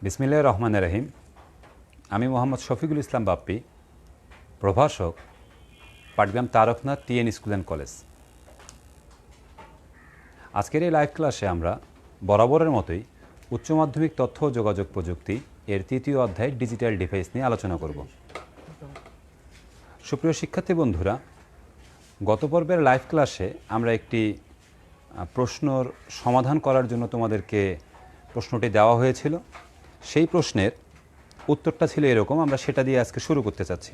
বিসমিল্লাহির রহমানির রহিম। আমি মোহাম্মদ শফিকুল ইসলাম বাপ্পি, প্রভাষক, Patgram Tarakanath TN school and college. আজকের এই লাইভ ক্লাসে আমরা বরাবরের মতোই উচ্চ মাধ্যমিক তথ্য ও যোগাযোগ প্রযুক্তি এর তৃতীয় অধ্যায় ডিজিটাল ডিভাইস নিয়ে আলোচনা করব। সুপ্রিয় শিক্ষার্থী বন্ধুরা, গত পর্বের লাইভ ক্লাসে আমরা একটি প্রশ্নর সমাধান করার জন্য তোমাদেরকে প্রশ্নটি দেওয়া হয়েছিল। সেই প্রশ্নের উত্তরটা ছিল এরকম, আমরা সেটা দিয়ে আজকে শুরু করতে চাচ্ছি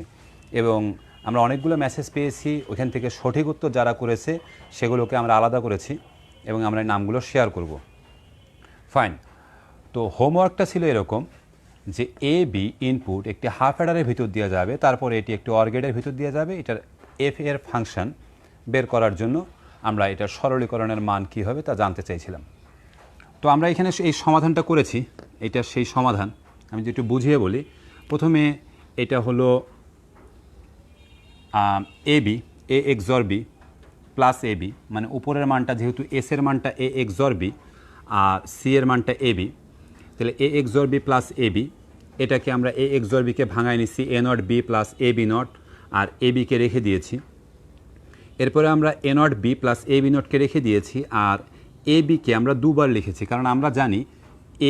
এবং আমরা অনেকগুলো মেসেজ পেয়েছি। ওইখান থেকে সঠিক উত্তর যারা করেছে সেগুলোকে আমরা আলাদা করেছি এবং আমরা নামগুলো শেয়ার করব। ফাইন। তো হোমওয়ার্কটা ছিল এরকম যে এ বি ইনপুট একটি হাফ অ্যাডারের ভিতর দেওয়া যাবে, তারপরে এটি একটি অর গেটের ভিতর দেওয়া যাবে। এটার এফ এর ফাংশন বের করার জন্য আমরা এটার সরলীকরণের মান কী হবে তা জানতে চাইছিলাম। তো আমরা এখানে এই সমাধানটা করেছি, এটা সেই সমাধান। আমি যেটু বুঝিয়ে বলি, প্রথমে এটা হলো A B, A XOR B plus A B, মানে উপরের মানটা যেহেতু এস এর মানটা এ এক্সর বি আর সি এর মানটা এ বি, তাহলে A XOR B plus A B, এটাকে আমরা এ এক্সর বিকে ভাঙায় নিচ্ছি A not B plus A B not, আর এ বিকে রেখে দিয়েছি। এরপরে আমরা A not B plus A B নটকে রেখে দিয়েছি, আর এ বিকে আমরা দুবার লিখেছি, কারণ আমরা জানি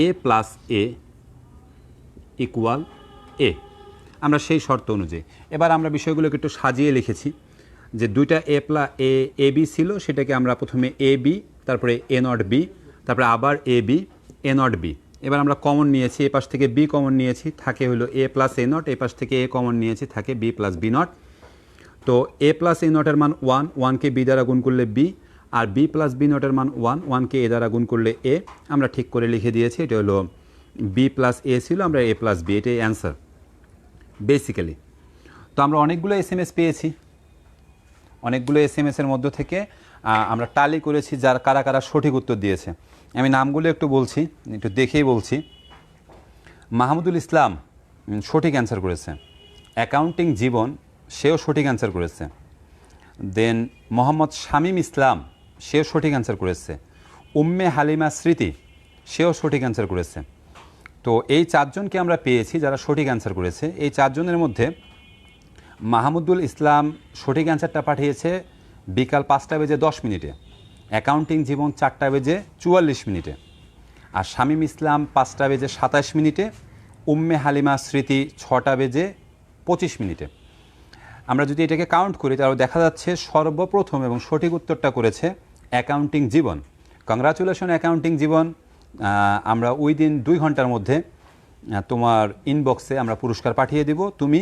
এ প্লাস এ ইকুয়াল এ, আমরা সেই শর্ত অনুযায়ী। এবার আমরা বিষয়গুলোকে একটু সাজিয়ে লিখেছি যে দুইটা এ বি ছিল, সেটাকে আমরা প্রথমে এ বি, তারপরে এ নট বি, তারপরে আবার এ বি এ নট বি। এবার আমরা কমন নিয়েছি, এ পাশ থেকে বি কমন নিয়েছি, থাকে হলো এ প্লাস এ নট, এ পাশ থেকে এ কমন নিয়েছি, থাকে বি প্লাস বি নট। তো এ প্লাস এ নটের মান 1, 1কে বি দ্বারা গুণ করলে বি, আর বি প্লাস বি নটের মান 1, 1কে এ দ্বারা গুণ করলে এ। আমরা ঠিক করে লিখে দিয়েছি, এটা হলো বি প্লাস এ ছিল, আমরা এ প্লাস বি, এটাই অ্যান্সার বেসিক্যালি। তো আমরা অনেকগুলো এসএমএস পেয়েছি, অনেকগুলো এসএমএসের মধ্য থেকে আমরা টালি করেছি যার কারা কারা সঠিক উত্তর দিয়েছে। আমি নামগুলো একটু বলছি, একটু দেখেই বলছি। মাহমুদুল ইসলাম সঠিক অ্যান্সার করেছে। অ্যাকাউন্টিং জীবন, সেও সঠিক অ্যান্সার করেছে। দেন মোহাম্মদ শামীম ইসলাম, সেও সঠিক অ্যান্সার করেছে। উম্মে হালিমা স্মৃতি, সেও সঠিক অ্যান্সার করেছে। তো এই চারজনকে আমরা পেয়েছি যারা সঠিক অ্যান্সার করেছে। এই চারজনের মধ্যে মাহমুদুল ইসলাম সঠিক অ্যান্সারটা পাঠিয়েছে বিকাল 5:10 অ্যাকাউন্টিং জীবন 4:44, আর শামীম ইসলাম 5:27, উম্মে হালিমা স্মৃতি 6:25। আমরা যদি এটাকে কাউন্ট করি তাহলে দেখা যাচ্ছে সর্বপ্রথম এবং সঠিক উত্তরটা করেছে অ্যাকাউন্টিং জীবন। কংগ্রাচুলেশন অ্যাকাউন্টিং জীবন, আমরা ওই দিন 2 ঘন্টার মধ্যে তোমার ইনবক্সে আমরা পুরস্কার পাঠিয়ে দিব। তুমি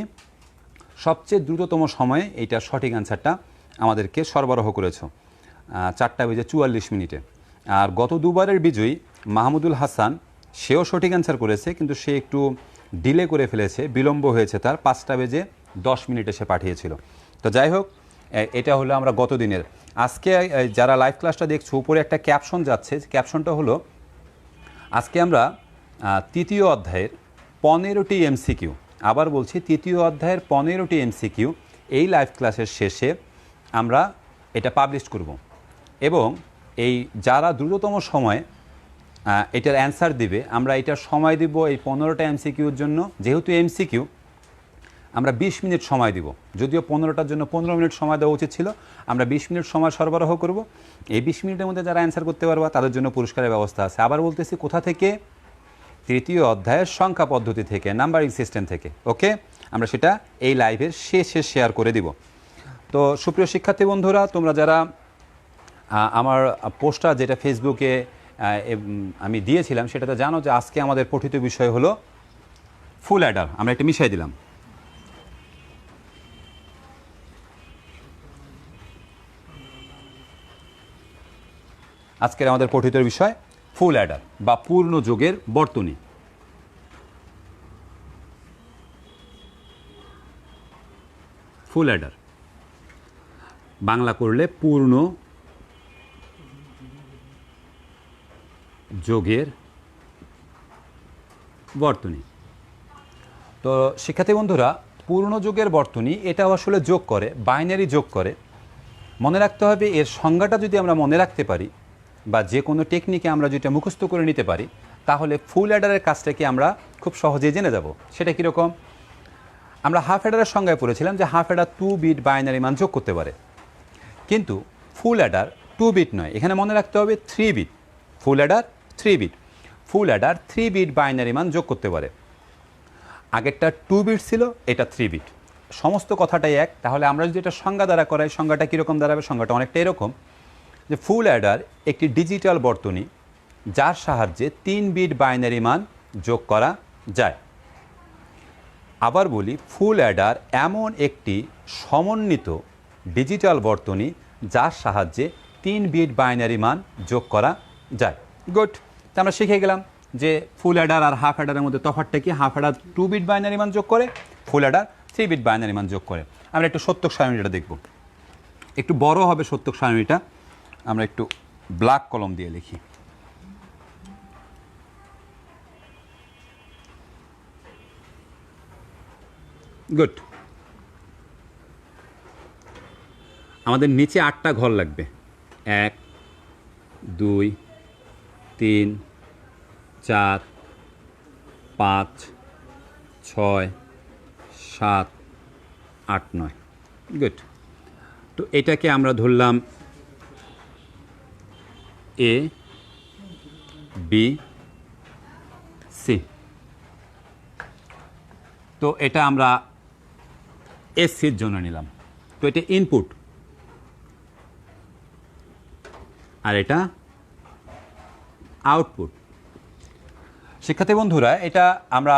সবচেয়ে দ্রুততম সময়ে এইটা সঠিক অ্যান্সারটা আমাদেরকে সরবরাহ করেছো 4:44। আর গত দুবারের বিজয়ী মাহমুদুল হাসান, সেও সঠিক অ্যান্সার করেছে, কিন্তু সে একটু ডিলে করে ফেলেছে, বিলম্ব হয়েছে তার, 5:10 সে পাঠিয়েছিল। তো যাই হোক, এটা হলো আমরা গত দিনের। আজকে যারা লাইভ ক্লাসটা দেখছো, উপরে একটা ক্যাপশন যাচ্ছে, ক্যাপশনটা হলো আজকে আমরা তৃতীয় অধ্যায়ের 15টি এমসিকিউ, আবার বলছি তৃতীয় অধ্যায়ের 15টি এমসিকিউ এই লাইভ ক্লাসের শেষে আমরা এটা পাবলিশ করব এবং এই যারা দ্রুততম সময়ে এটার অ্যান্সার দিবে, আমরা এটার সময় দিব এই 15টা এমসিকিউর জন্য। যেহেতু এমসিকিউ, আমরা 20 মিনিট সময় দিব, যদিও 15টার জন্য 15 মিনিট সময় দেওয়া উচিত ছিল। আমরা 20 মিনিট সময় সরবরাহ করব। এই 20 মিনিটের মধ্যে যারা অ্যান্সার করতে পারবা তাদের জন্য পুরস্কারের ব্যবস্থা আছে। আবার বলতেছি, কোথা থেকে? তৃতীয় অধ্যায়ের সংখ্যা পদ্ধতি থেকে, নাম্বারিং সিস্টেম থেকে। ওকে, আমরা সেটা এই লাইভের শেষে শেয়ার করে দিব। তো সুপ্রিয় শিক্ষার্থী বন্ধুরা, তোমরা যারা আমার পোস্টটা যেটা ফেসবুকে আমি দিয়েছিলাম সেটাতে জানো যে আজকে আমাদের পঠিত বিষয় হলো ফুল অ্যাডার। আমরা এটা মিশাই দিলাম। আজকের আমাদের পঠিত বিষয় ফুল অ্যাডার বা পূর্ণ যোগের বর্তনী। ফুল অ্যাডার বাংলা করলে পূর্ণ যোগের বর্তনী। তো শিক্ষার্থী বন্ধুরা, পূর্ণ যোগের বর্তনী এটাও আসলে যোগ করে, বাইনারি যোগ করে। মনে রাখতে হবে এর সংজ্ঞাটা যদি আমরা মনে রাখতে পারি বা যে কোনো টেকনিকে আমরা যেটা মুখস্থ করে নিতে পারি, তাহলে ফুল অ্যাডারের কাজটা কি আমরা খুব সহজেই জেনে যাব। সেটা কীরকম? আমরা হাফ অ্যাডারের সংজ্ঞায় পড়েছিলাম যে হাফ অ্যাডার 2 বিট বাইনারি মান যোগ করতে পারে, কিন্তু ফুল অ্যাডার 2 বিট নয়, এখানে মনে রাখতে হবে 3 bit. Full adder 3 bit, full adder 3 bit binary মান যোগ করতে পারে। আগেরটা 2 বিট ছিল, এটা 3 বিট, সমস্ত কথাটাই এক। তাহলে আমরা যদি এটা সংজ্ঞা দ্বারা করাই, সংজ্ঞাটা কীরকম দাঁড়াবে? সংজ্ঞাটা অনেকটা এরকম যে ফুল অ্যাডার একটি ডিজিটাল বর্তনী যার সাহায্যে 3 বিট বাইনারি মান যোগ করা যায়। আবার বলি, ফুল অ্যাডার এমন একটি সমন্বিত ডিজিটাল বর্তনী যার সাহায্যে 3 বিট বাইনারি মান যোগ করা যায়। গুড, তা আমরা শিখে গেলাম যে ফুল অ্যাডার আর হাফ অ্যাডারের মধ্যে তফাৎটা কি। হাফ অ্যাডার 2 বিট বাইনারি মান যোগ করে, ফুল অ্যাডার 3 বিট বাইনারি মান যোগ করে। আমরা একটু সত্যক সারণীটা দেখব, একটু বড় হবে সত্যক সারণীটা, আমরা একটু ব্ল্যাক কলম দিয়ে লিখি। গুড, আমাদের নিচে 8টা ঘর লাগবে। 1 2 3 4 5 6 7 8 9। গুড, তো এটাকে আমরা ধরলাম এ বি সি। তো এটা আমরা এসির জন্য নিলাম। তো এটা ইনপুট আর এটা আউটপুট। শিক্ষার্থী বন্ধুরা, এটা আমরা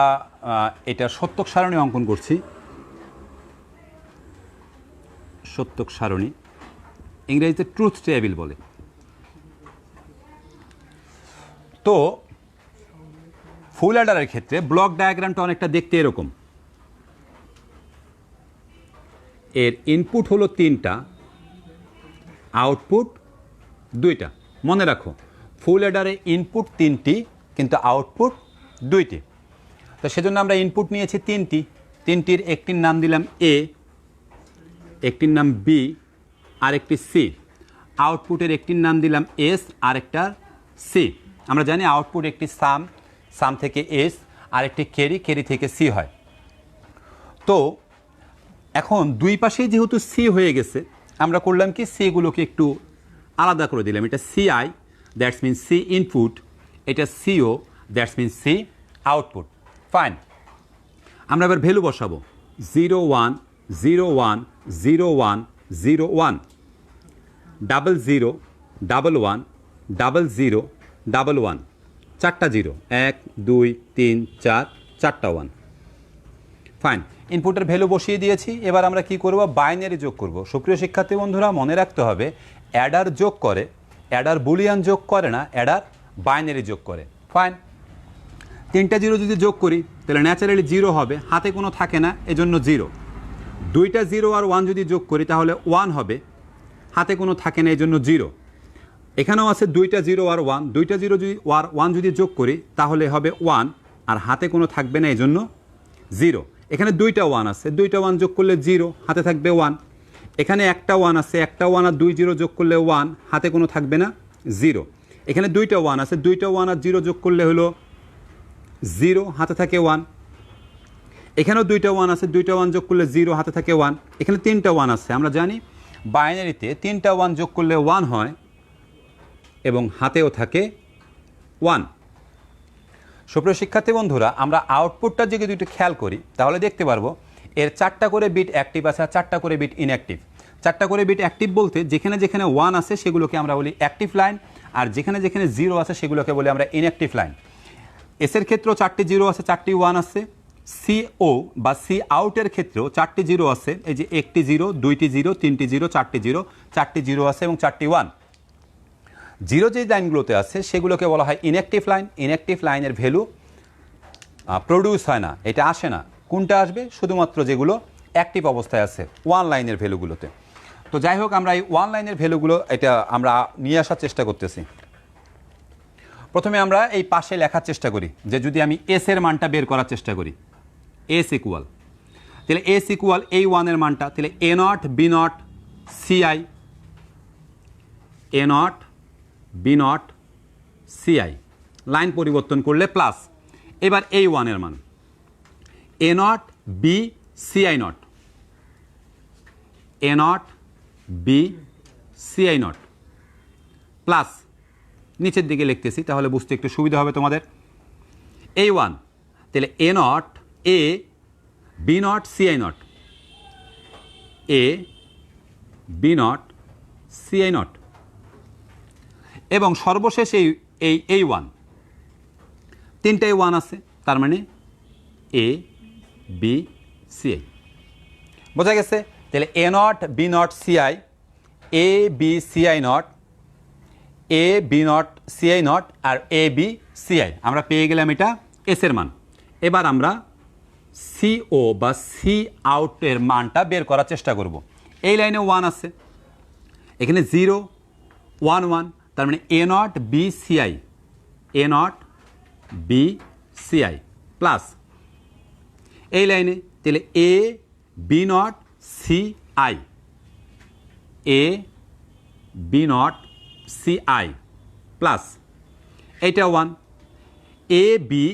এটা সত্যক সারণী অঙ্কন করছি। সত্যক সারণী ইংরেজিতে ট্রুথ টেবিল বলে। তো ফুল অ্যাডারের ক্ষেত্রে ব্লক ডায়াগ্রামটা অনেকটা দেখতে এরকম। এর ইনপুট হলো 3টা, আউটপুট 2টা। মনে রাখো, ফুল অ্যাডারে ইনপুট 3টি কিন্তু আউটপুট 2টি। তো সেজন্য আমরা ইনপুট নিয়েছি 3টি। 3টির একটির নাম দিলাম এ, একটির নাম বি, আর একটি সি। আউটপুটের একটির নাম দিলাম এস, আর একটা সি। আমরা জানি আউটপুট একটি সাম, সাম থেকে এস, আর একটি ক্যারি, ক্যারি থেকে সি হয়। তো এখন দুই পাশেই যেহেতু সি হয়ে গেছে, আমরা করলাম কি, সিগুলোকে একটু আলাদা করে দিলাম। এটা C I, that's mean C input, এটা C O, that's mean C output. Fine, আমরা এবার ভ্যালু বসাবো। 0 1 0 1 0 1 0 1, 0 0 1 1 0 0 1 1, 4টা 0, 1 2 3 4, 4টা 1। ফাইন, ইনপুটের ভ্যালু বসিয়ে দিয়েছি। এবার আমরা কি করব? বাইনারি যোগ করব। সুপ্রিয় শিক্ষার্থী বন্ধুরা, মনে রাখতে হবে অ্যাডার যোগ করে, অ্যাডার বুলিয়ান যোগ করে না, অ্যাডার বাইনারি যোগ করে। ফাইন, 3টা 0 যদি যোগ করি তাহলে ন্যাচারালি 0 হবে, হাতে কোনো থাকে না, এজন্য 0। 2টা 0 আর 1 যদি যোগ করি তাহলে 1 হবে, হাতে কোনো থাকে না, এজন্য 0। এখানেও আছে 2টা 0 আর 1, 2টা 0 যদি আর 1 যদি যোগ করি তাহলে হবে 1, আর হাতে কোনো থাকবে না, এজন্য 0। এখানে 2টা 1 আছে, 2টা 1 যোগ করলে 0, হাতে থাকবে 1। এখানে একটা 1 আছে, একটা 1 আর 2 0 যোগ করলে 1, হাতে কোনো থাকবে না, 0। এখানে 2টা 1 আছে, 2টা 1 আর 0 যোগ করলে হলো 0, হাতে থাকে 1। এখানেও 2টা 1 আছে, 2টা 1 যোগ করলে 0, হাতে থাকে 1। এখানে 3টা 1 আছে। আমরা জানি বাইনারিতে 3টা 1 যোগ করলে 1 হয় এবং হাতেও থাকে 1। সুপ্রিয় শিক্ষার্থী বন্ধুরা, আমরা আউটপুটটা যদি একটু খেয়াল করি তাহলে দেখতে পারবো এর 4টা করে বিট অ্যাক্টিভ আছে আর 4টা করে বিট ইনঅ্যাক্টিভ। 4টা করে বিট অ্যাক্টিভ বলতে যেখানে যেখানে 1 আছে সেগুলোকে আমরা বলি অ্যাক্টিভ লাইন, আর যেখানে যেখানে 0 আছে সেগুলোকে বলি আমরা ইনঅ্যাক্টিভ লাইন। এসের ক্ষেত্রেও 4টি 0 আছে, 4টি 1 আছে। সিও বা সি আউটের ক্ষেত্রেও 4টি 0 আছে, এই যে একটি 0, 2টি 0, 3টি 0, 4টি 0, 4টি 0 আছে এবং 4টি 1। 0 যে লাইনগুলোতে আছে সেগুলোকে বলা হয় ইনঅ্যাক্টিভ লাইন। ইনঅ্যাক্টিভ লাইনের ভ্যালু প্রডিউস হয় না, এটা আসে না। কোনটা আসবে? শুধুমাত্র যেগুলো অ্যাক্টিভ অবস্থায় আছে 1 লাইনের ভ্যালুগুলোতে। তো যাই হোক, আমরা এই 1 লাইনের ভ্যালুগুলো এটা আমরা নিয়ে আসার চেষ্টা করতেছি। প্রথমে আমরা এই পাশে লেখার চেষ্টা করি যে যদি আমি এস এর মানটা বের করার চেষ্টা করি, এস ইকুয়াল, তাহলে এস ইকুয়াল এই 1 এর মানটা, তাহলে A not B not C I, A not B not C I. Line পরিবর্তন করলে প্লাস। এবার এই ওয়ানের মান A not B C I not, A not B C I not plus, নিচের দিকে লিখতেছি তাহলে বুঝতে একটু সুবিধা হবে তোমাদের। এই ওয়ান তাহলে A not A B not C I not, A B not C I not, এবং সর্বশেষ এই ওয়ান, তিনটাই ওয়ান আছে, তার মানে এ বি সি আই। বোঝা গেছে? তাহলে A not B not C I, A B C I not, A B not C I not আর এ বি সি আই, আমরা পেয়ে গেলাম এটা এস এর মান। এবার আমরা সি ও বা সি আউটের মানটা বের করার চেষ্টা করব। এই লাইনে ওয়ান আছে, এখানে 0 1 1, তার মানে A not B C I, A not B C I plus এই লাইনে তাহলে A B not C I, A B not C I plus এইটা one, A B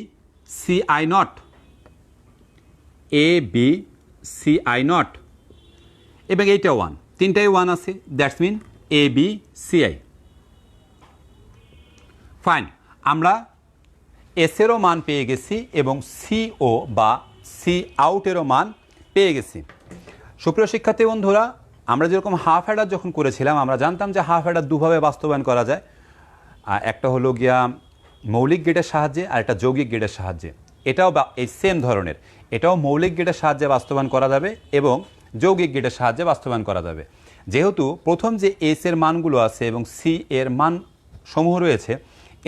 C I not, A B C I not, এবং এইটা one, তিনটাই one আছে, that's mean A B C I. Fine, আমরা এসেরও মান পেয়ে গেছি এবং সিও বা সি আউটেরও মান পেয়ে গেছি। সুপ্রিয় শিক্ষার্থী বন্ধুরা, আমরা যেরকম হাফ অ্যাডার যখন করেছিলাম আমরা জানতাম যে হাফ অ্যাডার দুভাবে বাস্তবায়ন করা যায়, একটা হলো গিয়া মৌলিক গেটের সাহায্যে আর একটা যৌগিক গেটের সাহায্যে। এটাও এই সেম ধরনের, এটাও মৌলিক গেটের সাহায্যে বাস্তবায়ন করা যাবে এবং যৌগিক গেটের সাহায্যে বাস্তবায়ন করা যাবে। যেহেতু প্রথম যে এস এর মানগুলো আছে এবং সি এর মান সমূহ রয়েছে,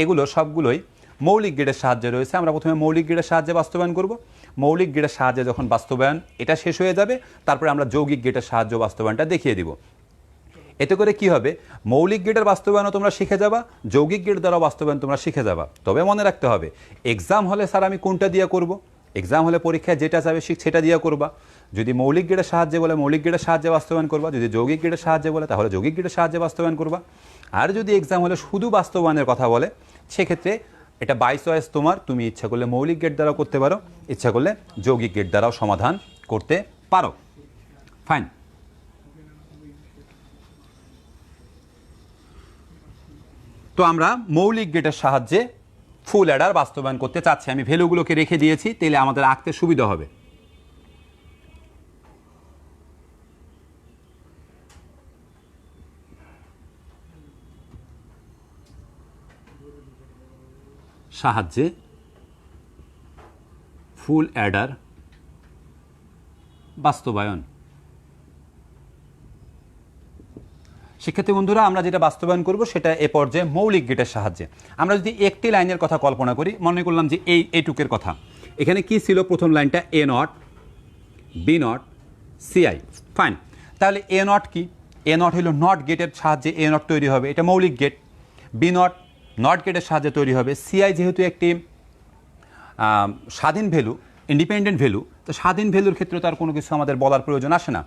এগুলো সবগুলোই মৌলিক গেটের সাহায্যে রয়েছে, আমরা প্রথমে মৌলিক গেটের সাহায্যে বাস্তবায়ন করব। মৌলিক গেটের সাহায্যে যখন বাস্তবায়ন এটা শেষ হয়ে যাবে, তারপরে আমরা যৌগিক গেটের সাহায্য বাস্তবায়নটা দেখিয়ে দিব। এতে করে কি হবে, মৌলিক গেটের বাস্তবায়নও তোমরা শিখে যাবা, যৌগিক গেট দ্বারা বাস্তবায়ন তোমরা শিখে যাবা। তবে মনে রাখতে হবে, এক্সাম হলে স্যার আমি কোনটা দিয়ে করব, এক্সাম হলে পরীক্ষায় যেটা যাবে সেটা দিয়ে করবা। যদি মৌলিক গেটের সাহায্যে বলে মৌলিক গেটের সাহায্যে বাস্তবায়ন করবা, যদি যৌগিক গেটের সাহায্যে বলে তাহলে যৌগিক গেটের সাহায্যে বাস্তবায়ন করবা। আর যদি এক্সাম হলে শুধু বাস্তবায়নের কথা বলে, সেক্ষেত্রে এটা বাই চয়েস তোমার, তুমি ইচ্ছা করলে মৌলিক গেট দ্বারাও করতে পারো, ইচ্ছা করলে যৌগিক গেট দ্বারাও সমাধান করতে পারো। ফাইন, তো আমরা মৌলিক গেটের সাহায্যে ফুল অ্যাডার বাস্তবায়ন করতে চাচ্ছি। আমি ভ্যালুগুলোকে রেখে দিয়েছি, তাহলে আমাদের আঁকতে সুবিধা হবে। সাহায্যে ফুল অ্যাডার বাস্তবায়ন। শিক্ষার্থী বন্ধুরা, আমরা যেটা বাস্তবায়ন করব সেটা এ পর্যায়ে মৌলিক গেটের সাহায্যে। আমরা যদি একটি লাইনের কথা কল্পনা করি, মনে করলাম যে এইটুকের কথা, এখানে কি ছিল, প্রথম লাইনটা A not B not C I. Fine, তাহলে এ নট কি, এ নট হলো নট গেটের সাহায্যে এ নট তৈরি হবে, এটা মৌলিক গেট। বি নট নট গেটের সাহায্যে তৈরি হবে। সি আই যেহেতু একটি স্বাধীন ভ্যালু, ইন্ডিপেন্ডেন্ট ভ্যালু, তো স্বাধীন ভ্যালুর ক্ষেত্রে তার কোনো কিছু আমাদের বলার প্রয়োজন আসে না।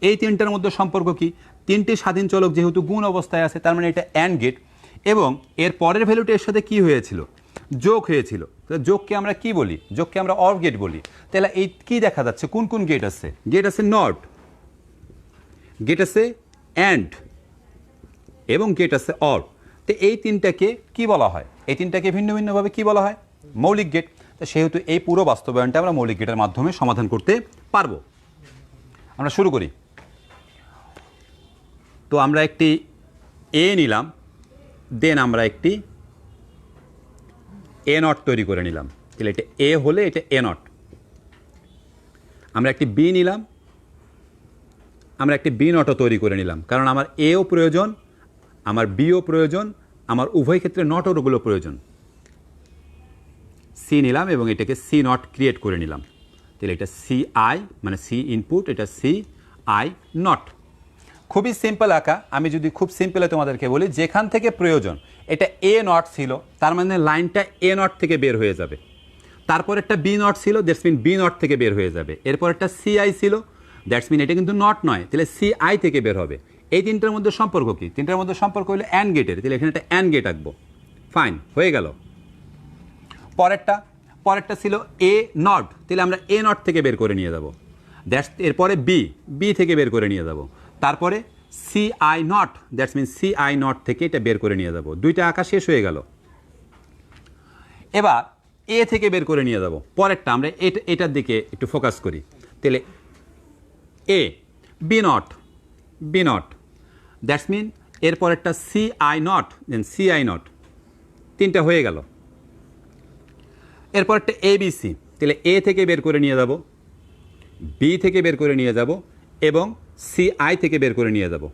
এই তিনটার মধ্যে সম্পর্ক কি, তিনটি স্বাধীন চলক যেহেতু গুণ অবস্থায় আছে, তার মানে এটা অ্যান্ড গেট, এবং এর পরের ভ্যালুটা এর সাথে কি হয়েছিল, যোগ হয়েছিল। তো যোগকে আমরা কি বলি, যোগকে আমরা অর গেট বলি। তাহলে এই কি দেখা যাচ্ছে, কোন কোন গেট আছে, গেট আছে নট, গেট আছে অ্যান্ড এবং গেট আছে অর। তো এই তিনটাকে কি বলা হয়, এই তিনটাকে ভিন্ন ভিন্নভাবে কি বলা হয়, মৌলিক গেট। তো সেহেতু এই পুরো বাস্তবায়নটা আমরা মৌলিক গেটের মাধ্যমে সমাধান করতে পারবো। আমরা শুরু করি। তো আমরা একটি এ নিলাম, দেন আমরা একটি এ নট তৈরি করে নিলাম, তাহলে এটা এ হলে এটা এ নট। আমরা একটি বি নিলাম, আমরা একটি বি নটও তৈরি করে নিলাম, কারণ আমার এও প্রয়োজন, আমার বিও প্রয়োজন, আমার উভয় ক্ষেত্রে নটরগুলো প্রয়োজন। সি নিলাম এবং এটাকে সি নট ক্রিয়েট করে নিলাম, তাহলে এটা সি আই মানে সি ইনপুট, এটা সি আই নট। খুবই সিম্পল আঁকা। আমি যদি খুব সিম্পলে তোমাদেরকে বলি, যেখান থেকে প্রয়োজন, এটা এ নট ছিল, তার মানে লাইনটা এ নট থেকে বের হয়ে যাবে। তারপর একটা বি নট ছিল, দ্যাটস মিন বি নট থেকে বের হয়ে যাবে। এরপর একটা সি আই ছিল, দ্যাটস মিন এটা কিন্তু নট নয়, তাহলে সি আই থেকে বের হবে। এই তিনটার মধ্যে সম্পর্ক কি, তিনটার মধ্যে সম্পর্ক হলো অ্যান্ড গেটের, তাহলে এখানে একটা অ্যান্ড গেট আঁকবো। ফাইন, হয়ে গেল। পরেরটা পরেরটা ছিল এ নট, তাহলে আমরা এ নট থেকে বের করে নিয়ে যাব। দ্যাটস এরপরে বি, বি থেকে বের করে নিয়ে যাব। তারপরে C I not, that's mean C I not থেকে এটা বের করে নিয়ে যাব। দুইটা আঁকা শেষ হয়ে গেল। এবার এ থেকে বের করে নিয়ে যাব। পরেরটা আমরা এটার দিকে একটু ফোকাস করি। তাহলে A B not, B not, that's mean এরপরেরটা C I not, then C I not, তিনটা হয়ে গেল। এরপরটা এ বি সি, তাহলে এ থেকে বের করে নিয়ে যাব, বি থেকে বের করে নিয়ে যাব এবং সি আই থেকে বের করে নিয়ে যাব।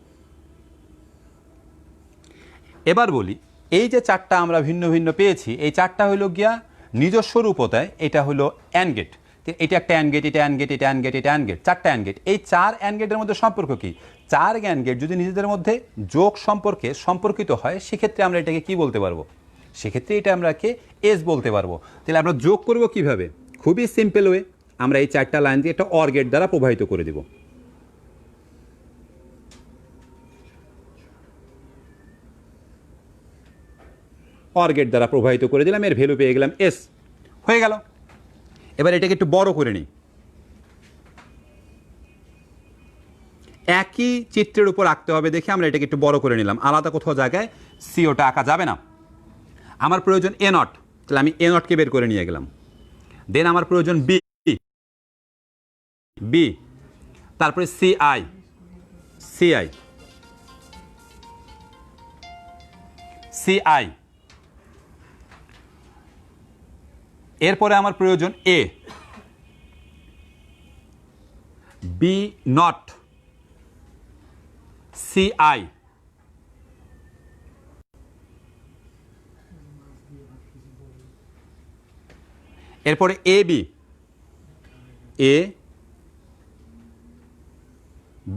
এবার বলি এই যে চারটা আমরা ভিন্ন ভিন্ন পেয়েছি, এই চারটা হলো গিয়া নিজস্ব রূপতায়, এটা হলো অ্যান্ড গেট। এটা একটা অ্যান্ড গেট, এটা অ্যান্ড গেট, এটা অ্যান্ড গেট, এটা অ্যান্ড গেট, চারটা অ্যান্ড গেট। এই চার অ্যান্ড গেটের মধ্যে সম্পর্ক কি? চার অ্যান্ড গেট যদি নিজেদের মধ্যে যোগ সম্পর্কে সম্পর্কিত হয়, সেক্ষেত্রে আমরা এটাকে কি বলতে পারবো? সেক্ষেত্রে এটা আমরাকে এস বলতে পারবো। তাহলে আমরা যোগ করব কিভাবে? খুবই সিম্পল ওয়ে, আমরা এই চারটা লাইন দিয়ে একটা অর গেট দ্বারা প্রবাহিত করে দেব। অর গেট দ্বারা প্রবাহিত করে দিলাম, এর ভ্যালু পেয়ে গেলাম এস, হয়ে গেল। এবার এটাকে একটু বড় করে নিই। একই চিত্রের উপর আঁকতে হবে দেখে আমরা এটাকে একটু বড় করে নিলাম, আলাদা কোথাও জায়গায় সিওটা আঁকা যাবে না। আমার প্রয়োজন এ নট, তাহলে আমি এ নটকে বের করে নিয়ে গেলাম। দেন আমার প্রয়োজন বি, বি, তারপরে C I, C I, C I, এরপরে আমার প্রয়োজন A, B not, C I, এরপরে A B, A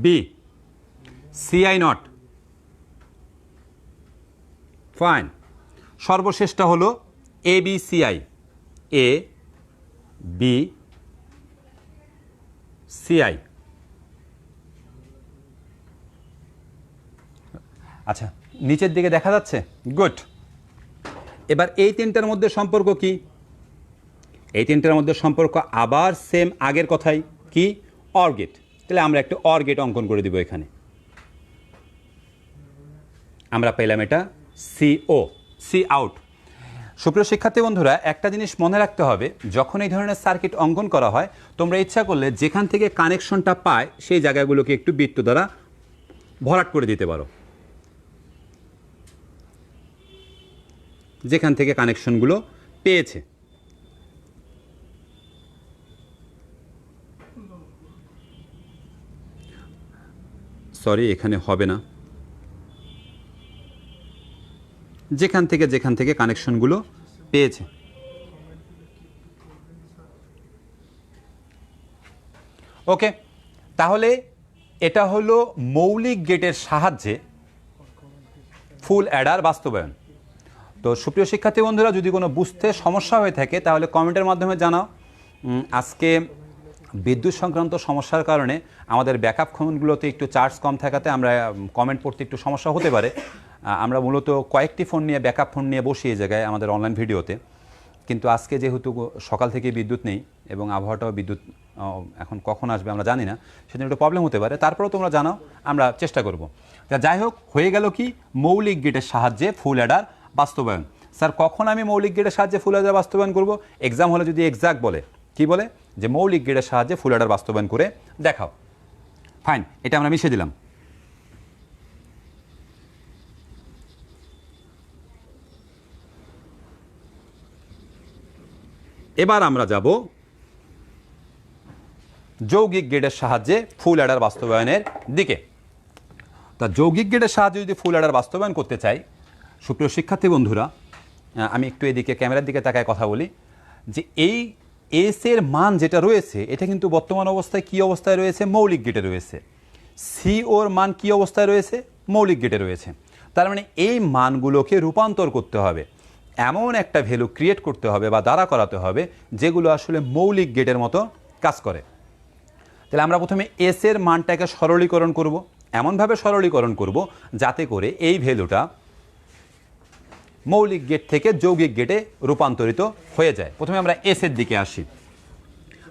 B, C I not, fine. সর্বশেষটা হলো A B C I, A B C I. আচ্ছা, নিচের দিকে দেখা যাচ্ছে? গুড। এবার এই তিনটার মধ্যে সম্পর্ক কি? এই তিনটার মধ্যে সম্পর্ক আবার সেম আগের কথাই, কি? Or gate. তাহলে আমরা একটা অর গেট অঙ্কন করে দিব এখানে। আমরা পেলাম এটা সিও, সি আউট। সুপ্রিয় শিক্ষার্থী বন্ধুরা, একটা জিনিস মনে রাখতে হবে, যখন এই ধরনের সার্কিট অঙ্কন করা হয়, তোমরা ইচ্ছা করলে যেখান থেকে কানেকশনটা পায় সেই জায়গাগুলোকে একটু বৃত্ত দ্বারা ভরাট করে দিতে পারো, যেখান থেকে কানেকশনগুলো পেয়েছে। সরি, এখানে হবে না। যেখান থেকে কানেকশনগুলো পেয়েছে। ওকে, তাহলে এটা হলো মৌলিক গেটের সাহায্যে ফুল অ্যাডার বাস্তবায়ন। তো সুপ্রিয় শিক্ষার্থী বন্ধুরা, যদি কোনো বুঝতে সমস্যা হয়ে থাকে তাহলে কমেন্টের মাধ্যমে জানাও। আজকে বিদ্যুৎ সংক্রান্ত সমস্যার কারণে আমাদের ব্যাকআপ ফোনগুলোতে একটু চার্জ কম থাকাতে আমরা কমেন্ট পড়তে একটু সমস্যা হতে পারে। আমরা মূলত কয়েকটি ফোন নিয়ে, ব্যাকআপ ফোন নিয়ে বসি এই জায়গায় আমাদের অনলাইন ভিডিওতে। কিন্তু আজকে যেহেতু সকাল থেকে বিদ্যুৎ নেই এবং আবহাওয়াটাও বিদ্যুৎ এখন কখন আসবে আমরা জানি না, সেজন্য একটু প্রবলেম হতে পারে। তারপরেও তোমরা জানাও, আমরা চেষ্টা করব। তা যাই হোক, হয়ে গেল কি? মৌলিক গেটের সাহায্যে ফুল অ্যাডার বাস্তবায়ন। স্যার, কখন আমি মৌলিক গেটের সাহায্যে ফুল অ্যাডার বাস্তবায়ন করব? এক্সাম হলে যদি এক্সাক্ট বলে, কি বলে, যে মৌলিক গেটের সাহায্যে ফুল অ্যাডার বাস্তবায়ন করে দেখাও। ফাইন, এটা আমরা মিশিয়ে দিলাম। এবার আমরা যাব যৌগিক গেটের সাহায্যে ফুল অ্যাডার বাস্তবায়নের দিকে। তা যৌগিক গেটের সাহায্যে যদি ফুল অ্যাডার বাস্তবায়ন করতে চাই, সুপ্রিয় শিক্ষার্থী বন্ধুরা, আমি একটু এদিকে ক্যামেরার দিকে তাকায় কথা বলি, যে এই এস এর মান যেটা রয়েছে এটা কিন্তু বর্তমান অবস্থায় কি অবস্থায় রয়েছে? মৌলিক গেটে রয়েছে। সি ওর মান কি অবস্থায় রয়েছে? মৌলিক গেটে রয়েছে। তার মানে এই মানগুলোকে রূপান্তর করতে হবে, এমন একটা ভ্যালু ক্রিয়েট করতে হবে বা দাঁড়া করাতে হবে যেগুলো আসলে মৌলিক গেটের মতো কাজ করে। তাহলে আমরা প্রথমে এস এর মানটাকে সরলীকরণ করব, এমনভাবে সরলীকরণ করব যাতে করে এই ভ্যালুটা মৌলিক গেট থেকে যৌগিক গেটে রূপান্তরিত হয়ে যায়। প্রথমে আমরা এসের দিকে আসি।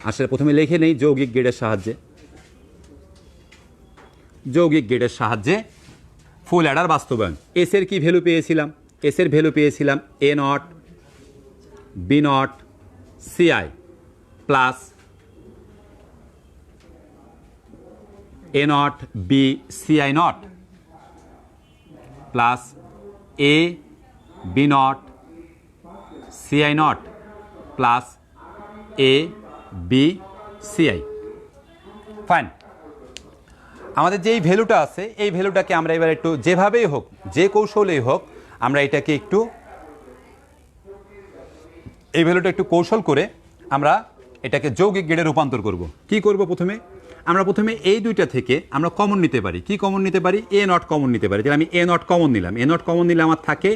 আসলে প্রথমে লিখে নেই যৌগিক গেটের সাহায্যে। যৌগিক গেটের সাহায্যে ফুল অ্যাডার বাস্তবায়ন। এসের কি ভ্যালু পেয়েছিলাম? এসের ভ্যালু পেয়েছিলাম A not B not CI plus A not B CI not plus A B not C I not plus A B C I. Fine. আমাদের যে এই ভ্যালুটা আছে এই ভ্যালুটাকে আমরা এবার একটু যেভাবেই হোক, যে কৌশলেই হোক, আমরা এটাকে একটু এই ভ্যালুটা একটু কৌশল করে আমরা এটাকে যৌগিক গেটে রূপান্তর করব। কি করব? আমরা প্রথমে এই দুইটা থেকে আমরা কমন নিতে পারি। কি কমন নিতে পারি? এ নট কমন নিতে পারি। তাহলে আমি এ নট কমন নিলাম। এ নট কমন নিলে আমার থাকে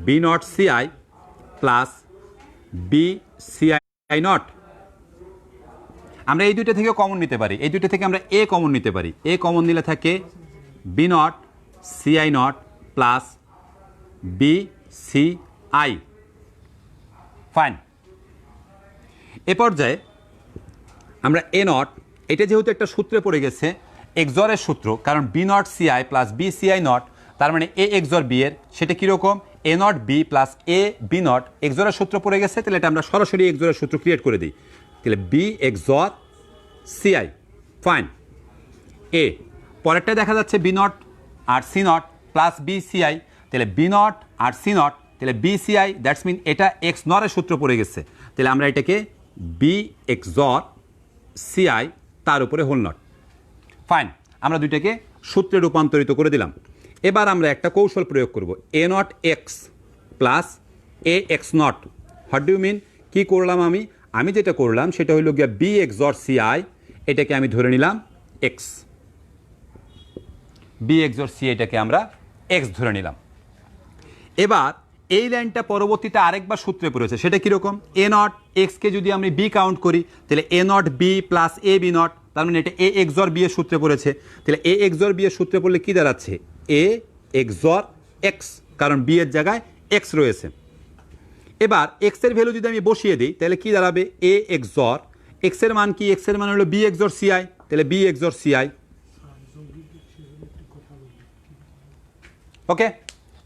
B not CI plus B CI not. আমরা এই দুইটা থেকে কমন নিতে পারি। এই দুইটা থেকে আমরা এ কমন নিতে পারি। এ কমন নিলে থাকে B not C I not plus B C I. Fine. এ পর্যায়ে আমরা এ নট, এটা যেহেতু একটা সূত্রে পড়ে গেছে এক্সরের সূত্র, কারণ B not CI plus B CI not, তার মানে এ এক্সর বি এর, সেটা কীরকম? A not B plus A B not, এক্সরের সূত্র পড়ে গেছে। তাহলে এটা আমরা সরাসরি এক্সরের সূত্র ক্রিয়েট করে দিই। তাহলে বি এক্সর সিআই। ফাইন। এ পরেরটা দেখা যাচ্ছে বি নট আর C not plus B C I. তাহলে বি নট আর সি নট, তাহলে বি সিআই, দ্যাটস মিন এটা এক্স নরের সূত্র পড়ে গেছে। তাহলে আমরা এটাকে বি এক্সর সিআই তার উপরে হোল নট। ফাইন। আমরা দুইটাকে সূত্রে রূপান্তরিত করে দিলাম। এবার আমরা একটা কৌশল প্রয়োগ করব। A not X plus A X not. What do you mean? কী করলাম আমি যেটা করলাম সেটা হইল গিয়া বি এক্সর সিআই, এটাকে আমি ধরে নিলাম এক্স। বি এক্সর সি এটাকে আমরা এক্স ধরে নিলাম। এবার এই লাইনটা পরবর্তীতে আরেকবার সূত্রে পড়েছে, সেটা কীরকম? এ নট এক্সকে যদি আমি বি কাউন্ট করি তাহলে A not B plus A B not, তার মানে এটা এ এক্সর বি এর সূত্রে পড়েছে। তাহলে এ এক্সর বি এর সূত্রে পড়লে কী দাঁড়াচ্ছে? এ এক্সর এক্স, কারণ বি এর জায়গায় এক্স রয়েছে। এবার এক্সের ভ্যালু যদি আমি বসিয়ে দিই তাহলে কি দাঁড়াবে? এ এক্সর এক্সের মান কি? এক্সের মান হলো বি এক্সর সিআই। তাহলে বি এক্সর সিআই। ওকে,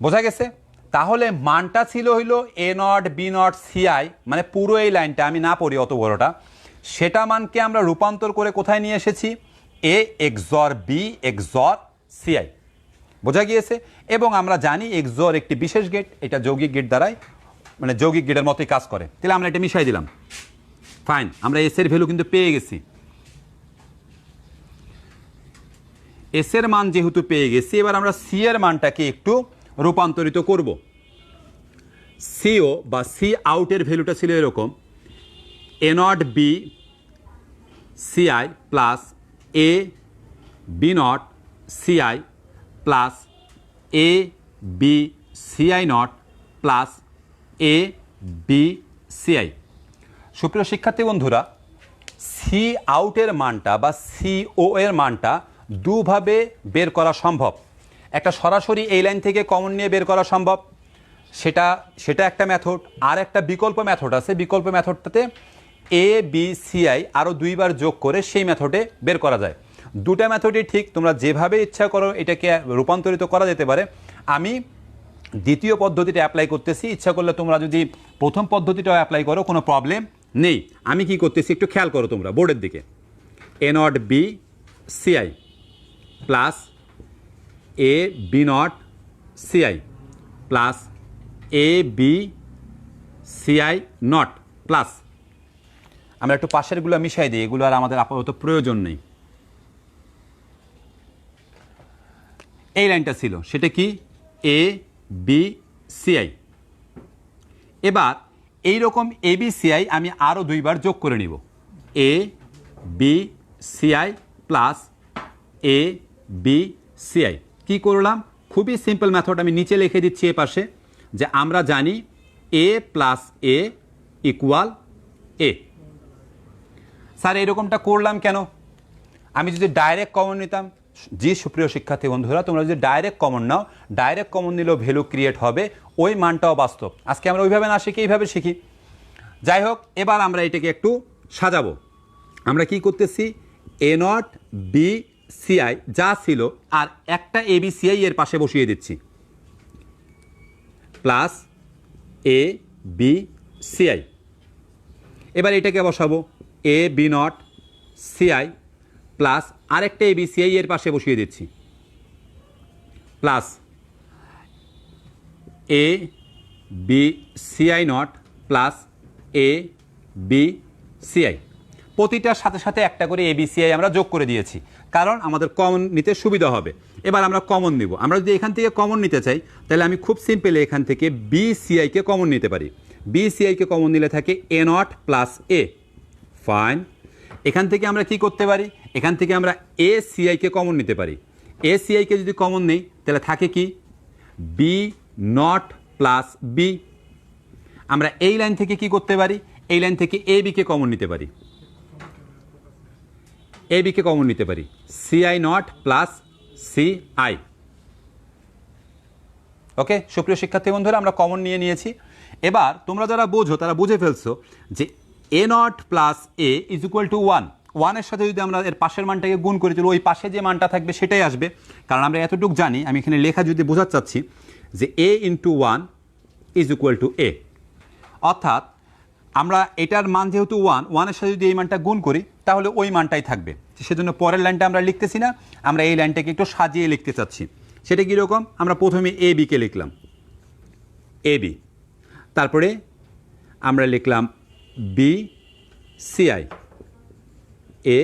বোঝা গেছে? তাহলে মানটা ছিল হইল এ নট বি নট সিআই, মানে পুরো এই লাইনটা আমি না পড়ি অত বড়টা, সেটা মানকে আমরা রূপান্তর করে কোথায় নিয়ে এসেছি? এ এক্সর বি এক্সর সিআই। বোঝা গিয়েছে? এবং আমরা জানি এক্সর একটি বিশেষ গেট, এটা যৌগিক গেট দ্বারাই, মানে যৌগিক গেটের মতোই কাজ করে। তাহলে আমরা এটা মিশাই দিলাম। ফাইন। আমরা এস এর ভ্যালু কিন্তু পেয়ে গেছি। এস এর মান যেহেতু পেয়ে গেছি, এবার আমরা সি এর মানটাকে একটু রূপান্তরিত করব। সিও বা সি আউটের ভ্যালুটা ছিল এরকম A not B C I plus A B not CI plus A B CI not plus A B C I. সুপ্রিয় শিক্ষার্থী বন্ধুরা, সি আউটের মানটা বা সিও এর মানটা দুভাবে বের করা সম্ভব। একটা সরাসরি এই লাইন থেকে কমন নিয়ে বের করা সম্ভব, সেটা একটা মেথড। আর একটা বিকল্প মেথড আছে। বিকল্প মেথডটাতে এ বি সিআই আরও দুইবার যোগ করে সেই মেথডে বের করা যায়। দুটা মেথডই ঠিক, তোমরা যেভাবে ইচ্ছা করো এটাকে রূপান্তরিত করা যেতে পারে। আমি দ্বিতীয় পদ্ধতিটা অ্যাপ্লাই করতেছি, ইচ্ছা করলে তোমরা যদি প্রথম পদ্ধতিটাও অ্যাপ্লাই করো কোনো প্রবলেম নেই। আমি কি করতেছি একটু খেয়াল করো তোমরা বোর্ডের দিকে। A not B C I plus A B not CI plus A B CI not plus, আমরা একটু পাশেরগুলো মিশাই দিই, এগুলো আর আমাদের আপাতত প্রয়োজন নেই। এই লাইনটা ছিল, সেটা কি? এ বি সিআই। এবার এইরকম এ বি সিআই আমি আরও দুইবার যোগ করে নিব। এ B C I plus A B CI. কী করলাম? খুবই সিম্পল মেথড, আমি নিচে লিখে দিচ্ছি এ পাশে, যে আমরা জানি এ প্লাস এ ইকুয়াল এ। স্যার এরকমটা করলাম কেন? আমি যদি ডাইরেক্ট কমন নিতাম, জি সুপ্রিয় শিক্ষার্থী বন্ধুরা, তোমরা যদি ডাইরেক্ট কমন নাও, ডাইরেক্ট কমন নিলেও ভ্যালু ক্রিয়েট হবে ওই মানটাও বাস্তব। আজকে আমরা ওইভাবে না শিখি, এইভাবে শিখি। যাই হোক, এবার আমরা এটাকে একটু সাজাবো। আমরা কি করতেছি, এ নট বি সিআই যা ছিল আর একটা এ বি সিআই এর পাশে বসিয়ে দিচ্ছি, প্লাস এ বি সিআই। এবার এটাকে বসাবো A B not CI plus আরেকটা এ বি সিআই এর পাশে বসিয়ে দিচ্ছি, plus A B CI not plus A B C I. প্রতিটার সাথে সাথে একটা করে এ বি সিআই আমরা যোগ করে দিয়েছি, কারণ আমাদের কমন নিতে সুবিধা হবে। এবার আমরা কমন নিব। আমরা যদি এখান থেকে কমন নিতে চাই তাহলে আমি খুব সিম্পলি এখান থেকে বি সিআইকে কমন নিতে পারি। বি সিআইকে কমন নিলে থাকে এ নট প্লাস এ। ফাইন। এখান থেকে আমরা কি করতে পারি, এখান থেকে আমরা এ সিআইকে কমন নিতে পারি। এ সিআইকে যদি কমন নেই তাহলে থাকে কি বি নট প্লাস বি। আমরা এই লাইন থেকে কি করতে পারি, এই লাইন থেকে এ বিকে কমন নিতে পারি, এ বিকে কমন নিতে পারি, সিআই নট প্লাস সিআই। ওকে সুপ্রিয় শিক্ষার্থী বন্ধুরা, আমরা কমন নিয়ে নিয়েছি। এবার তোমরা যারা বোঝো তারা বুঝে ফেলছো যে A not plus A is equal to one. ওয়ানের সাথে যদি আমরা এর পাশের মানটাকে গুণ করি তাহলে ওই পাশে যে মানটা থাকবে সেটাই আসবে, কারণ আমরা এতটুকু জানি। আমি এখানে লেখা যদি বোঝাতে চাচ্ছি যে A into one is equal to A, অর্থাৎ আমরা এটার মান যেহেতু ওয়ান, ওয়ানের সাথে যদি এই মানটা গুণ করি তাহলে ওই মানটাই থাকবে। সেজন্য পরের লাইনটা আমরা লিখতেছি না, আমরা এই লাইনটাকে একটু সাজিয়ে লিখতে চাচ্ছি। সেটা কীরকম, আমরা প্রথমে এ বিকে লিখলাম এ বি, তারপরে আমরা লিখলাম বি সিআই, এ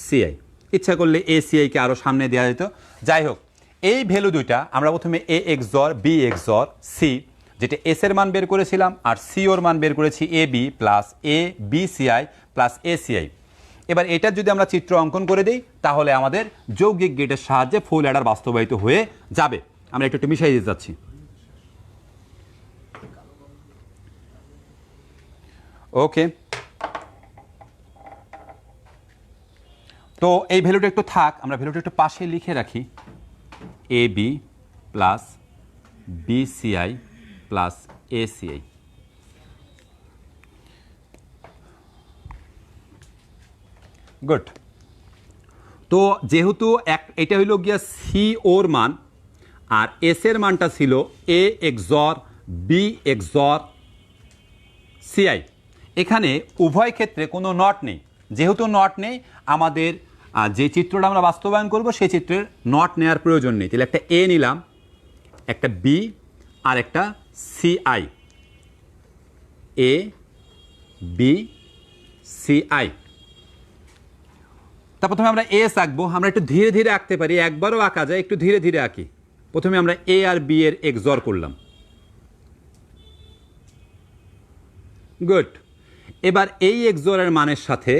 সিআই। ইচ্ছা করলে এ সিআইকে আরও সামনে দেওয়া যেত। যাই হোক, এই ভ্যালু দুইটা আমরা প্রথমে এ এক্সর বি এক্সর সি, যেটা এস এর মান বের করেছিলাম, আর সি ওর মান বের করেছি এ B plus A B C I plus A CI. এবার এটার যদি আমরা চিত্র অঙ্কন করে দিই তাহলে আমাদের যৌগিক গেটের সাহায্যে ফুল অ্যাডার বাস্তবায়িত হয়ে যাবে। আমরা একটু মিশাই দিতে যাচ্ছি। ওকে, তো এই ভ্যালুটা একটু থাক, আমরা ভ্যালুটা একটু পাশে লিখে রাখি, A B plus B C I plus A C I. Good. তো যেহেতু এটা হইল গিয়া সি ওর মান আর এস এর মানটা ছিল এ এক্সর বি এক্সর সিআই, এখানে উভয় ক্ষেত্রে কোনো নট নেই। যেহেতু নট নেই, আমাদের যে চিত্রটা আমরা বাস্তবায়ন করব সেই চিত্রের নট নেওয়ার প্রয়োজন নেই। তাহলে একটা এ নিলাম, একটা বি আর একটা সিআই, এ বি সিআই। তা প্রথমে আমরা এস আঁকবো। আমরা একটু ধীরে ধীরে আঁকতে পারি, একবারও আঁকা যায়, একটু ধীরে ধীরে আঁকি। প্রথমে আমরা এ আর বি এর এক্সর করলাম। গুড। এবার এই এক্সরের মানের সাথে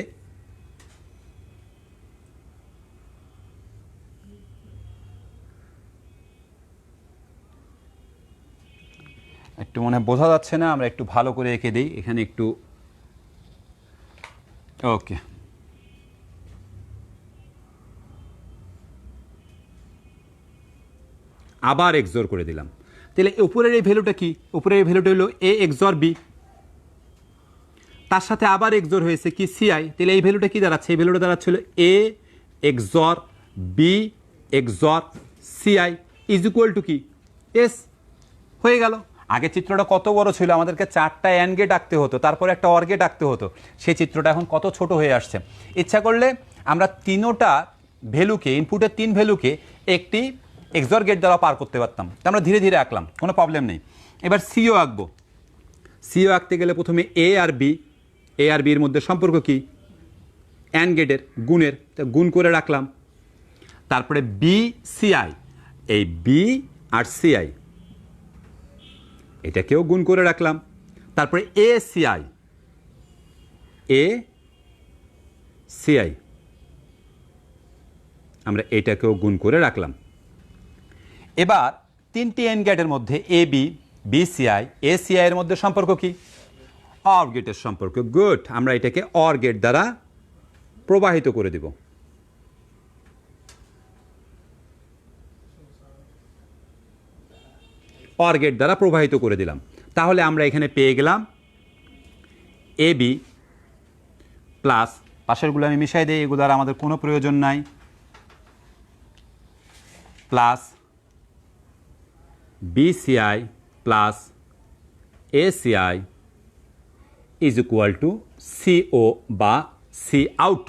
একটু মনে বোঝা যাচ্ছে না, আমরা একটু ভালো করে এঁকে দিই এখানে একটু। ওকে, আবার এক্সর করে দিলাম। তাহলে উপরের এই ভ্যালুটা কি, উপরের এই ভ্যালুটা হলো এ এক্সর বি, তার সাথে আবার এক্সর হয়েছে কি সিআই। তাহলে এই ভ্যালুটা কি দাঁড়াচ্ছে, এই ভ্যালুটা দাঁড়াচ্ছিল A XOR B XOR C I is equal to কি এস। হয়ে গেল। আগে চিত্রটা কত বড় ছিল, আমাদেরকে 4টা অ্যান্ড গেট আঁকতে হতো, তারপরে একটা অর গেট আঁকতে হতো। সেই চিত্রটা এখন কত ছোট হয়ে আসছে। ইচ্ছা করলে আমরা তিনোটা ভ্যালুকে, ইনপুটের 3 ভ্যালুকে একটি এক্সর গেট দ্বারা পার করতে পারতাম। তা আমরা ধীরে ধীরে আঁকলাম, কোনো প্রবলেম নেই। এবার সিও আঁকবো। সিও আঁকতে গেলে প্রথমে এ আর বি, এ আর বির মধ্যে সম্পর্ক কি অ্যান্ড গেটের গুণের, গুণ করে রাখলাম। তারপরে বি সিআই, এই বি আর সিআই এটাকেও গুণ করে রাখলাম। তারপরে এ সিআই, এ সিআই আমরা এটাকেও গুণ করে রাখলাম। এবার 3টি এন্ড গেটের মধ্যে A B B CI A CI এর মধ্যে সম্পর্ক কি অর গেটের সম্পর্ক। গুড, আমরা এটাকে অর গেট দ্বারা প্রবাহিত করে দেব। অর গেট দ্বারা প্রবাহিত করে দিলাম। তাহলে আমরা এখানে পেয়ে গেলাম এ বি প্লাস, পাশেরগুলো আমি মিশাই দিই, এগুলো আর আমাদের কোনো প্রয়োজন নাই, plus BCI plus ACI is equal to CO বা সি আউট।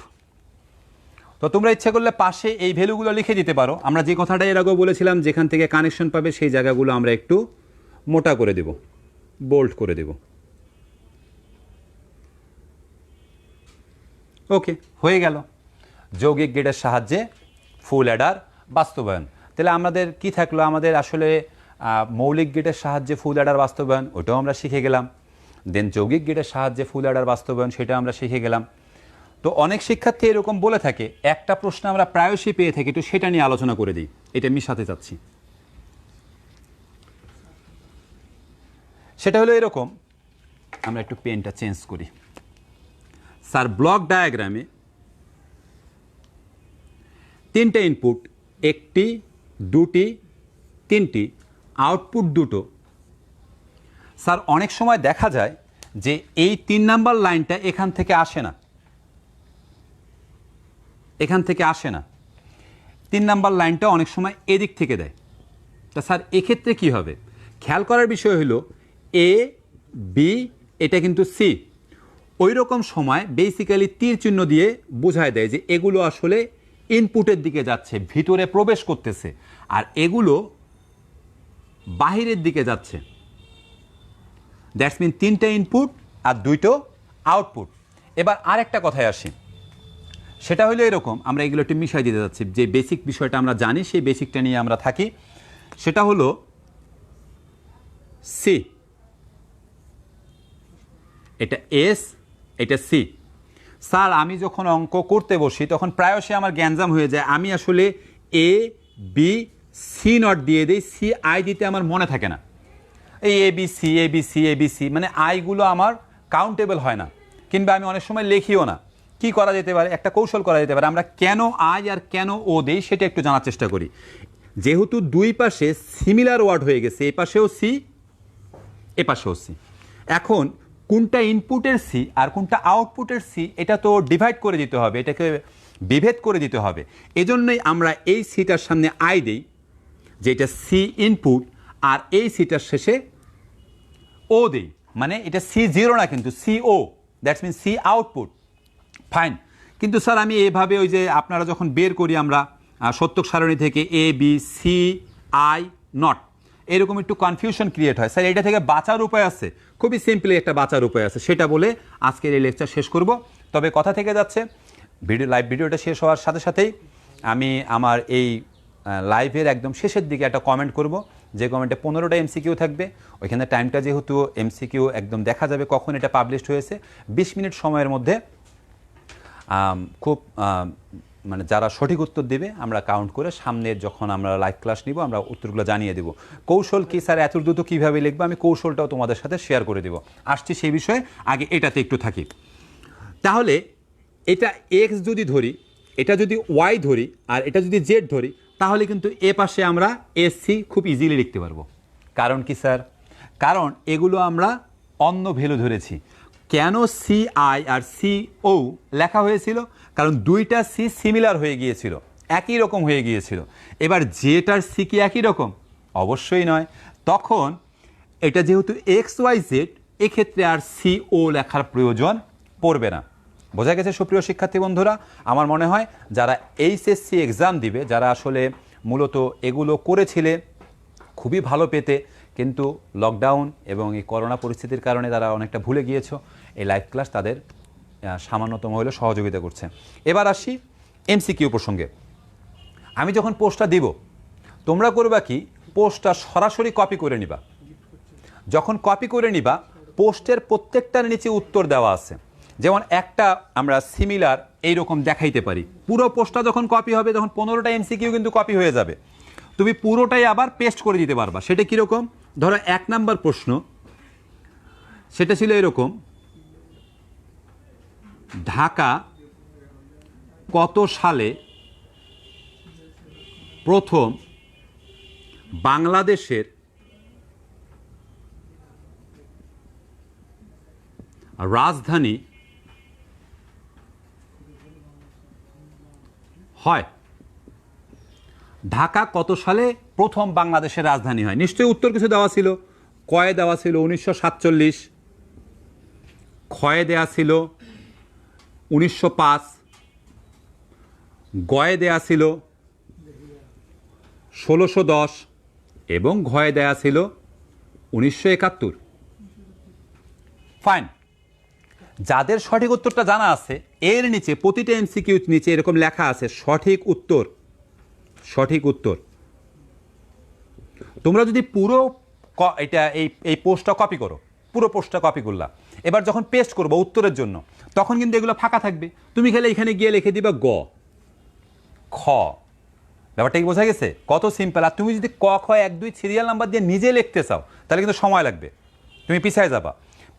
তো তোমরা ইচ্ছা করলে পাশে এই ভ্যালুগুলো লিখে দিতে পারো। আমরা যে কথাটা এর আগেও বলেছিলাম, যেখান থেকে কানেকশন পাবে সেই জায়গাগুলো আমরা একটু মোটা করে দেব, বোল্ড করে দেব। ওকে, হয়ে গেল যৌগিক গেটের সাহায্যে ফুল অ্যাডার বাস্তবায়ন। তাহলে আমাদের কি থাকলো, আমাদের আসলে মৌলিক গেটের সাহায্যে ফুল অ্যাডার বাস্তবায়ন ওটাও আমরা শিখে গেলাম, দেন যৌগিক গেটের সাহায্যে ফুল অ্যাডার বাস্তবায়ন সেটা আমরা শিখে গেলাম। তো অনেক শিক্ষার্থী এরকম বলে থাকে, একটা প্রশ্ন আমরা প্রায়শই পেয়ে থাকি, একটু সেটা নিয়ে আলোচনা করে দিই, এটা মিশাতে চাচ্ছি। সেটা হলো এরকম, আমরা একটু পেনটা চেঞ্জ করি। স্যার ব্লক ডায়াগ্রামে 3টে ইনপুট, 1টি 2টি 3টি, আউটপুট 2টো। স্যার অনেক সময় দেখা যায় যে এই 3 নাম্বার লাইনটা এখান থেকে আসে না, এখান থেকে আসে না, 3 নাম্বার লাইনটা অনেক সময় এদিক থেকে দেয়। তা স্যার এক্ষেত্রে কি হবে? খেয়াল করার বিষয় হলো এ বি, এটা কিন্তু সি। ওই রকম সময় বেসিক্যালি তীর চিহ্ন দিয়ে বোঝায় দেয় যে এগুলো আসলে ইনপুটের দিকে যাচ্ছে, ভিতরে প্রবেশ করতেছে, আর এগুলো বাহিরের দিকে যাচ্ছে। দ্যাটস মিন 3টে ইনপুট আর 2টো আউটপুট। এবার আরেকটা কথায় আসি, সেটা হলো এরকম, আমরা এগুলো একটু মিশাই দিতে যাচ্ছি, যে বেসিক বিষয়টা আমরা জানি সেই বেসিকটা নিয়ে আমরা থাকি। সেটা হলো সি, এটা এস, এটা সি। স্যার আমি যখন অঙ্ক করতে বসি তখন প্রায়শই আমার গ্যাঞ্জাম হয়ে যায়, আমি আসলে এ বি সি নট দিয়ে দিই, সি আই দিতে আমার মনে থাকে না। এই এ বি সি এ বি সি এ বি সি মানে আইগুলো আমার কাউন্টেবল হয় না, কিংবা আমি অনেক সময় লিখিও না। কি করা যেতে পারে? একটা কৌশল করা যেতে পারে, আমরা কেন আই আর কেন ও দেই সেটা একটু জানার চেষ্টা করি। যেহেতু দুই পাশে সিমিলার ওয়ার্ড হয়ে গেছে, এ পাশেও সি এ পাশেও সি, এখন কোনটা ইনপুটের সি আর কোনটা আউটপুটের সি এটা তো ডিভাইড করে দিতে হবে, এটাকে বিভেদ করে দিতে হবে। এজন্যই আমরা এই সিটার সামনে আই দেই, যেটা সি ইনপুট, আর এই সিটার শেষে ও দেই, মানে এটা সি জিরো না কিন্তু C O, that's mean C output. Fine. কিন্তু স্যার আমি এভাবে ওই যে আপনারা যখন বের করি আমরা সত্যক সারণী থেকে এ বি সি আই নট, এরকম একটু কনফিউশন ক্রিয়েট হয়। স্যার এটা থেকে বাঁচার উপায় আছে, খুবই সিম্পলি একটা বাঁচার উপায় আছে, সেটা বলে আজকের এই লেকচার শেষ করব। তবে কথা থেকে যাচ্ছে, লাইভ ভিডিওটা শেষ হওয়ার সাথে সাথেই আমি আমার এই লাইভের একদম শেষের দিকে একটা কমেন্ট করব, যে কমেন্টে 15টা এমসিকিউ থাকবে। ওইখানে টাইমটা যেহেতু এমসিকিউ একদম দেখা যাবে কখন এটা পাবলিশড হয়েছে, 20 মিনিট সময়ের মধ্যে খুব মানে যারা সঠিক উত্তর দেবে আমরা কাউন্ট করে সামনের যখন আমরা লাইভ ক্লাস নিব আমরা উত্তরগুলো জানিয়ে দেব। কৌশল কি স্যার এত দ্রুত কীভাবে লিখবো, আমি কৌশলটাও তোমাদের সাথে শেয়ার করে দেব, আসছি সেই বিষয়ে। আগে এটাতে একটু থাকি। তাহলে এটা এক্স যদি ধরি, এটা যদি ওয়াই ধরি, আর এটা যদি জেড ধরি, তাহলে কিন্তু এ পাশে আমরা এসসি খুব ইজিলি লিখতে পারবো। কারণ কি স্যার? কারণ এগুলো আমরা অন্য ভ্যালু ধরেছি। কেন সি আই আর সি ও লেখা হয়েছিল? কারণ দুইটা সি সিমিলার হয়ে গিয়েছিল, একই রকম হয়ে গিয়েছিল। এবার জেটার সি কি একই রকম? অবশ্যই নয়। তখন এটা যেহেতু এক্স ওয়াই জেড, এক্ষেত্রে আর সি ও লেখার প্রয়োজন পড়বে না। বোঝা গেছে সুপ্রিয় শিক্ষার্থী বন্ধুরা? আমার মনে হয় যারা এইচএসসি এক্সাম দিবে, যারা আসলে মূলত এগুলো করেছিলে খুবই ভালো পেতে, কিন্তু লকডাউন এবং এই করোনা পরিস্থিতির কারণে তারা অনেকটা ভুলে গিয়েছো, এই লাইভ ক্লাস তাদের সামান্যতম হলেও সহযোগিতা করছে। এবার আসি এমসিকিউ প্রসঙ্গে। আমি যখন পোস্টটা দিব, তোমরা করবা কি, পোস্টটা সরাসরি কপি করে নিবা। যখন কপি করে নিবা, পোস্টের প্রত্যেকটার নিচে উত্তর দেওয়া আছে। যেমন একটা আমরা সিমিলার এইরকম দেখাইতে পারি। পুরো পোস্টটা যখন কপি হবে তখন 15টা এমসিকিউ কিন্তু কপি হয়ে যাবে, তুমি পুরোটাই আবার পেস্ট করে দিতে পারবা। সেটা কীরকম? ধরো 1 নাম্বার প্রশ্ন, সেটা ছিল এরকম, ঢাকা কত সালে প্রথম বাংলাদেশের রাজধানী হয়। ঢাকা কত সালে প্রথম বাংলাদেশের রাজধানী হয়? নিশ্চয়ই উত্তর কিছু দেওয়া ছিল। কয়ে দেওয়া ছিল 1947, ক্ষয়ে দেওয়া ছিল 1905, গয়ে দেয়া ছিল 1610 এবং ঘয়ে দেয়া ছিল 1971। ফাইন, যাদের সঠিক উত্তরটা জানা আছে এর নিচে প্রতিটা এমসিকিউ নিচে এরকম লেখা আছে সঠিক উত্তর। সঠিক উত্তর তোমরা যদি পুরো এটা এই পোস্টটা কপি করো, পুরো পোস্টটা কপি করলা, এবার যখন পেস্ট করবো উত্তরের জন্য তখন কিন্তু এগুলো ফাঁকা থাকবে। তুমি খেলে এখানে গিয়ে লিখে দিবা গ খ। ব্যাপারটা কি বোঝা গেছে? কত সিম্পল। আর তুমি যদি ক খ 1 2 সিরিয়াল নাম্বার দিয়ে নিজে লিখতে চাও তাহলে কিন্তু সময় লাগবে, তুমি পিছায় যাবা।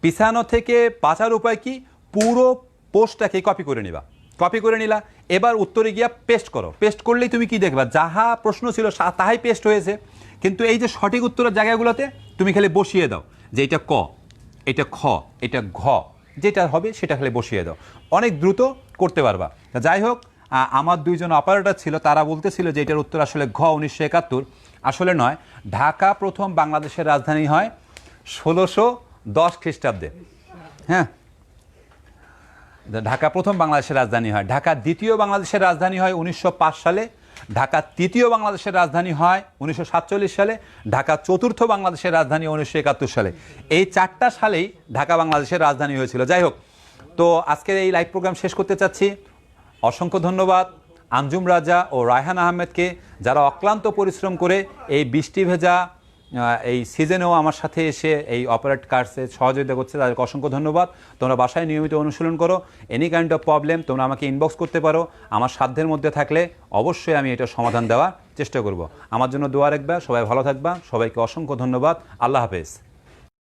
পিছানো থেকে বাঁচার উপায় কি? পুরো পোস্টটাকে কপি করে নিবা। কপি করে নিলা, এবার উত্তরে গিয়া পেস্ট করো। পেস্ট করলেই তুমি কি দেখবা? যাহা প্রশ্ন ছিল তাহাই পেস্ট হয়েছে, কিন্তু এই যে সঠিক উত্তরের জায়গাগুলোতে তুমি খালি বসিয়ে দাও যে এটা ক, এটা খ, এটা ঘ, যেটা হবে সেটা খালি বসিয়ে দাও। অনেক দ্রুত করতে পারবা। যাই হোক, আমার দুইজন অপারেটর ছিল, তারা বলতেছিল যে এটার উত্তর আসলে ঘ 1971। আসলে নয়, ঢাকা প্রথম বাংলাদেশের রাজধানী হয় 1610 খ্রিস্টাব্দে। হ্যাঁ, ঢাকা প্রথম বাংলাদেশের রাজধানী হয়। ঢাকা দ্বিতীয় বাংলাদেশের রাজধানী হয় 1905 সালে। ঢাকা তৃতীয় বাংলাদেশের রাজধানী হয় 1947 সালে। ঢাকা চতুর্থ বাংলাদেশের রাজধানী 1971 সালে। এই 4টা সালেই ঢাকা বাংলাদেশের রাজধানী হয়েছিল। যাই হোক, তো আজকের এই লাইভ প্রোগ্রাম শেষ করতে চাচ্ছি। অসংখ্য ধন্যবাদ আঞ্জুম রাজা ও রায়হান আহমেদকে, যারা অক্লান্ত পরিশ্রম করে এই বৃষ্টি ভেজা এই সিজনেও আমার সাথে এসে এই অপারেট কার্সে সহযোগিতা করছে। তাদেরকে অসংখ্য ধন্যবাদ। তোমরা বাসায় নিয়মিত অনুশীলন করো। এনি কাইন্ড অফ প্রবলেম তোমরা আমাকে ইনবক্স করতে পারো। আমার সাধ্যের মধ্যে থাকলে অবশ্যই আমি এটার সমাধান দেওয়ার চেষ্টা করব। আমার জন্য দোয়া রাখবা। সবাই ভালো থাকবা। সবাইকে অসংখ্য ধন্যবাদ। আল্লাহ হাফেজ।